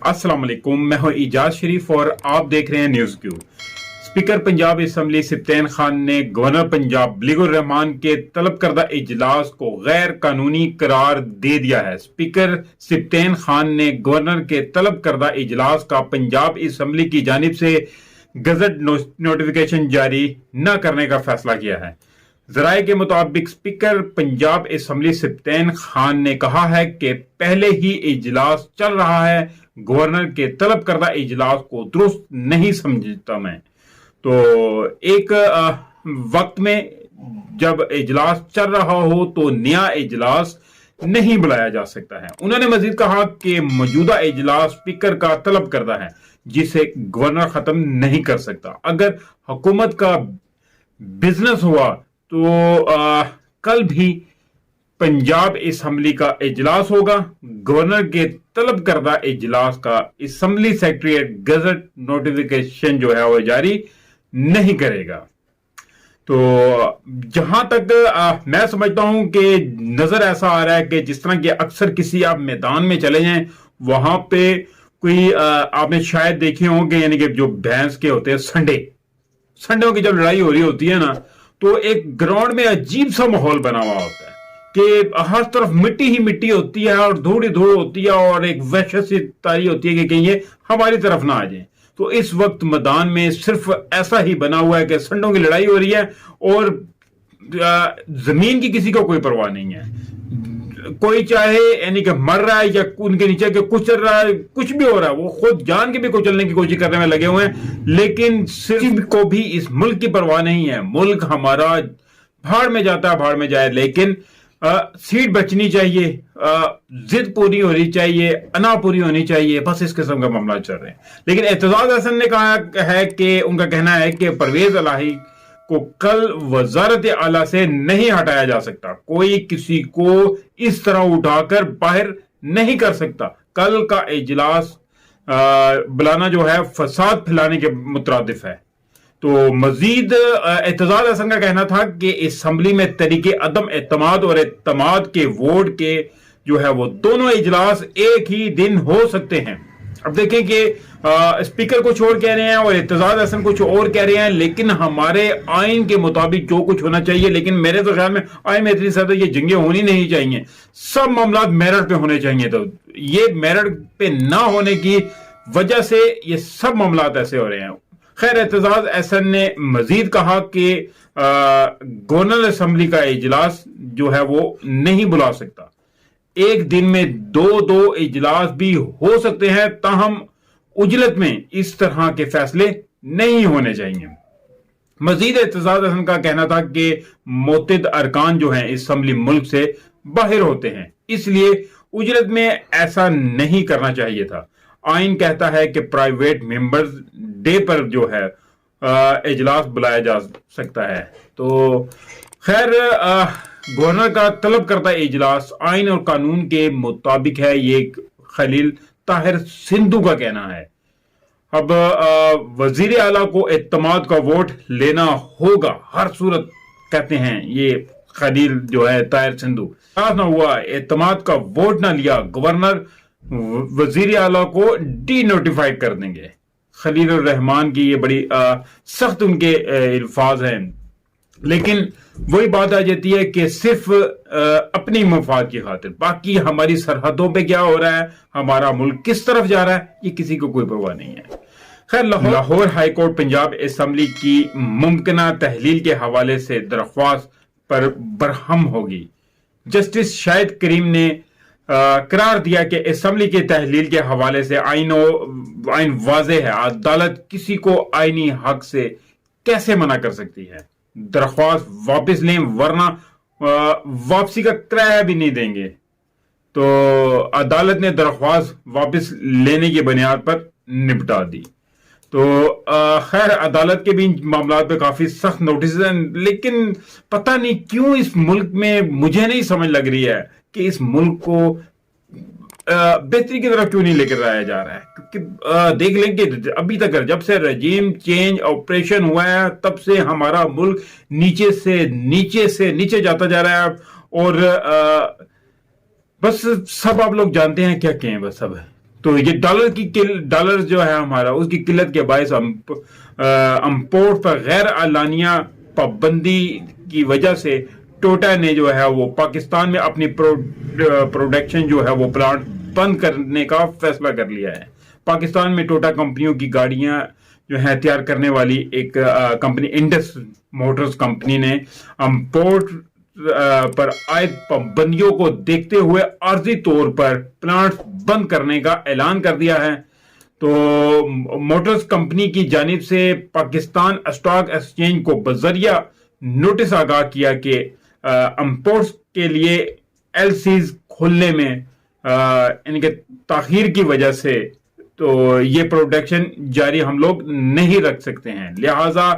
अस्सलाम वालेकुम, मैं हूं इजाज शरीफ और आप देख रहे हैं news Q. Speaker Punjab assembly Sibtain Khan ने गवर्नर पंजाब वलीगुर रहमान के तलब करदा इजलास को गैर कानूनी करार दे दिया है। स्पीकर सिप्तेन खान ने गवर्नर के तलब करदा इजलास का पंजाब असम्बली की जानिब से गजट नोटिफिकेशन जारी न करने का फैसला किया है। जराये के मुताबिक स्पीकर पंजाब असम्बली सिप्तेन खान ने कहा है कि पहले ही इजलास चल रहा है, गवर्नर के तलब करदा इजलास को दुरुस्त नहीं समझता मैं। तो एक वक्त में जब इजलास चल रहा हो तो नया इजलास नहीं बुलाया जा सकता है। उन्होंने मजीद कहा कि मौजूदा इजलास स्पीकर का तलब करदा है जिसे गवर्नर खत्म नहीं कर सकता। अगर हुकूमत का बिजनेस हुआ तो कल भी पंजाब असम्बली का इजलास होगा। गवर्नर के तलब करदा इजलास का असम्बली सेक्रेटरीट गजट नोटिफिकेशन जो है वो जारी नहीं करेगा। तो जहां तक मैं समझता हूं कि नजर ऐसा आ रहा है कि जिस तरह के अक्सर किसी आप मैदान में चले जाएं, वहां पे कोई आपने शायद देखे होंगे, यानी कि जो भैंस के होते हैं संडों की जब लड़ाई हो रही होती है ना, तो एक ग्राउंड में अजीब सा माहौल बना हुआ होता है कि हर तरफ मिट्टी ही मिट्टी होती है और धूड़ ही धूड़ होती है और एक वहशत सी तारी होती है कि कहीं ये हमारी तरफ ना आ जाए। तो इस वक्त मैदान में सिर्फ ऐसा ही बना हुआ है कि संडों की लड़ाई हो रही है और जमीन की किसी को कोई परवाह नहीं है। कोई चाहे यानी कि मर रहा है या उनके नीचे के कुचल रहा है, कुछ भी हो रहा है, वो खुद जान के भी कुचलने की कोशिश करने में लगे हुए हैं, लेकिन सिर्फ को भी इस मुल्क की परवाह नहीं है। मुल्क हमारा भाड़ में जाता है, भाड़ में जाए, लेकिन सीट बचनी चाहिए, जिद पूरी होनी चाहिए, अना पूरी होनी चाहिए, बस इस किस्म का मामला चल रहे हैं। लेकिन एतजाज हसन ने कहा है कि उनका कहना है कि परवेज इलाही को कल वजारत आला से नहीं हटाया जा सकता। कोई किसी को इस तरह उठाकर बाहर नहीं कर सकता। कल का इजलास बुलाना जो है फसाद फैलाने के मुतरादिफ है। तो मजीद एतजाज हसन का कहना था कि असम्बली में तरीके अदम एतमाद और एतमाद के वोट के जो है वो दोनों इजलास एक ही दिन हो सकते हैं। अब देखें कि स्पीकर कुछ और कह रहे हैं और एतजाज हसन कुछ और कह रहे हैं, लेकिन हमारे आइन के मुताबिक जो कुछ होना चाहिए, लेकिन मेरे तो ख्याल में आइन में इतनी ज्यादा ये जंगें होनी नहीं चाहिए, सब मामला मेरिट पे होने चाहिए। तो ये मेरिट पे ना होने की वजह से ये सब मामला ऐसे हो रहे हैं। खैर, एतजाज हसन ने मजीद कहा कि गवर्नर असम्बली का इजलास जो है वो नहीं बुला सकता। एक दिन में दो इजलास भी हो सकते हैं, ताहम उजलत में इस तरह के फैसले नहीं होने चाहिए। मजीद एतजाज हसन का कहना था कि मोतिद अरकान जो हैं असम्बली मुल्क से बाहर होते हैं, इसलिए उजलत में ऐसा नहीं करना चाहिए था। आइन कहता है कि प्राइवेट मेंबर्स डे पर जो है इजलास बुलाया जा सकता है। तो खैर, गवर्नर का तलब करता इजलास आइन और कानून के मुताबिक है, ये खलील ताहिर सिंधु का कहना है। अब वजीर आला को एतमाद का वोट लेना होगा हर सूरत, कहते हैं ये खलील जो है ताहिर सिंधु। ना हुआ, एतमाद का वोट ना लिया, गवर्नर वजीर आला को डी नोटिफाइड कर देंगे। खलील रहमान की ये बड़ी सख्त उनके अल्फाज हैं, लेकिन वही बात आ जाती है कि सिर्फ अपनी मफाद की खातिर, बाकी हमारी सरहदों पे क्या हो रहा है, हमारा मुल्क किस तरफ जा रहा है, ये किसी को कोई परवाह नहीं है। खैर, लाहौर हाईकोर्ट पंजाब असम्बली की मुमकिना तहलील के हवाले से दरख्वास्त पर बरहम होगी। जस्टिस शाहिद करीम ने करार दिया कि असम्बली के तहलील के हवाले से आइन वाज़ेह है, अदालत किसी को आइनी हक से कैसे मना कर सकती है। दरख्वास्त वापस लें वरना वापसी का किराया भी नहीं देंगे। तो अदालत ने दरख्वास्त वापस लेने की बुनियाद पर निपटा दी। तो खैर, अदालत के भी मामला पे काफी सख्त नोटिस हैं, लेकिन पता नहीं क्यों इस मुल्क में मुझे नहीं समझ लग रही है कि इस मुल्क को बेहतरी की तरफ क्यों नहीं लेकर आया जा रहा है। क्योंकि देख लें कि अभी तक जब से रजीम चेंज ऑपरेशन हुआ है, तब से हमारा मुल्क नीचे से नीचे जाता जा रहा है। और बस सब आप लोग जानते हैं क्या कहें, बस सब तो ये डॉलर जो है हमारा, उसकी किल्लत के बायस हम इंपोर्ट पर गैर एलानिया पाबंदी की वजह से टोटा ने जो है वो पाकिस्तान में अपनी प्रोडक्शन जो है वो प्लांट बंद करने का फैसला कर लिया है। पाकिस्तान में टोटा कंपनियों की गाड़ियां जो है तैयार करने वाली एक कंपनी इंडस मोटर्स कंपनी ने इंपोर्ट पर आयद पाबंदियों को देखते हुए आर्जी तौर पर प्लांट बंद करने का ऐलान कर दिया है। तो मोटर्स कंपनी की जानिब से पाकिस्तान स्टॉक एक्सचेंज को बजरिया नोटिस आगाह किया कि इंपोर्ट्स के लिए एलसीज खोलने में इनके ताखीर की वजह से तो ये प्रोडक्शन जारी हम लोग नहीं रख सकते हैं, लिहाजा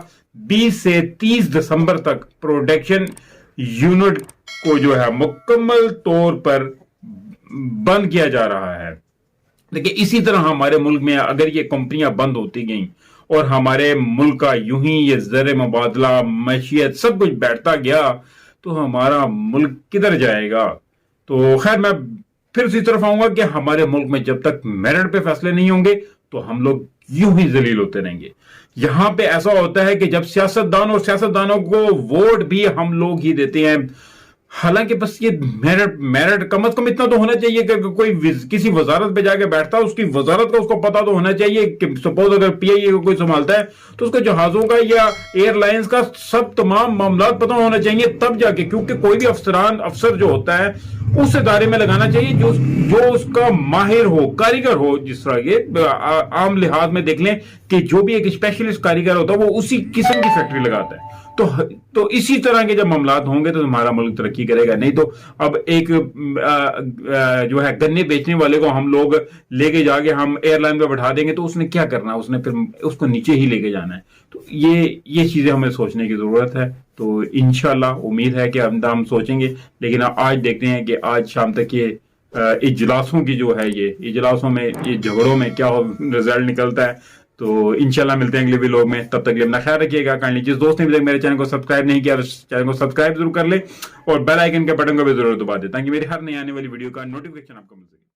20 से 30 दिसंबर तक प्रोडक्शन यूनिट को जो है मुकम्मल तौर पर बंद किया जा रहा है। देखिए, इसी तरह हमारे मुल्क में अगर ये कंपनियां बंद होती गईं और हमारे मुल्क का यूं ही ये ज़र मुबादला, मैशियत सब कुछ बैठता गया तो हमारा मुल्क किधर जाएगा। तो खैर, मैं फिर उसी तरफ आऊंगा कि हमारे मुल्क में जब तक मेरिट पे फैसले नहीं होंगे तो हम लोग यूं ही जलील होते रहेंगे। यहां पे ऐसा होता है कि जब सियासतदानों को वोट भी हम लोग ही देते हैं, हालांकि बस ये मेरिट कम से कम इतना तो होना चाहिए कि कोई किसी वजारत पे जाके बैठता है, उसकी वजारत का उसको पता तो होना चाहिए कि सपोज अगर पीआईए को कोई संभालता है तो उसको जहाजों का या एयरलाइंस का सब तमाम मामला पता होना चाहिए, तब जाके, क्योंकि कोई भी अफसर जो होता है उस इदारे में लगाना चाहिए जो उसका माहिर हो, कारीगर हो। जिस तरह ये आम लिहाज में देख लें कि जो भी एक स्पेशलिस्ट कारीगर होता है वो उसी किस्म की फैक्ट्री लगाता है। तो इसी तरह के जब मामलात होंगे तो हमारा मुल्क तरक्की करेगा। नहीं तो अब एक जो है गन्ने बेचने वाले को हम लोग लेके जाके हम एयरलाइन पे बैठा देंगे तो उसने क्या करना है, उसने फिर उसको नीचे ही लेके जाना है। तो ये चीजें हमें सोचने की जरूरत है। तो इंशाल्लाह उम्मीद है कि हम सोचेंगे, लेकिन आज देखते हैं कि आज शाम तक ये इजलासों की जो है, ये इजलासों में, ये झगड़ों में क्या रिजल्ट निकलता है। तो इंशाल्लाह मिलते हैं अगले व्लॉग में, तब तक अपना ख्याल रखिएगा। काइंडली जिस दोस्त ने अभी तक मेरे चैनल को सब्सक्राइब नहीं किया, चैनल को सब्सक्राइब जरूर कर ले और बेल आइकन के बटन को भी जरूर दबा दे ताकि मेरी हर नई आने वाली वीडियो का नोटिफिकेशन आपको मिल सके।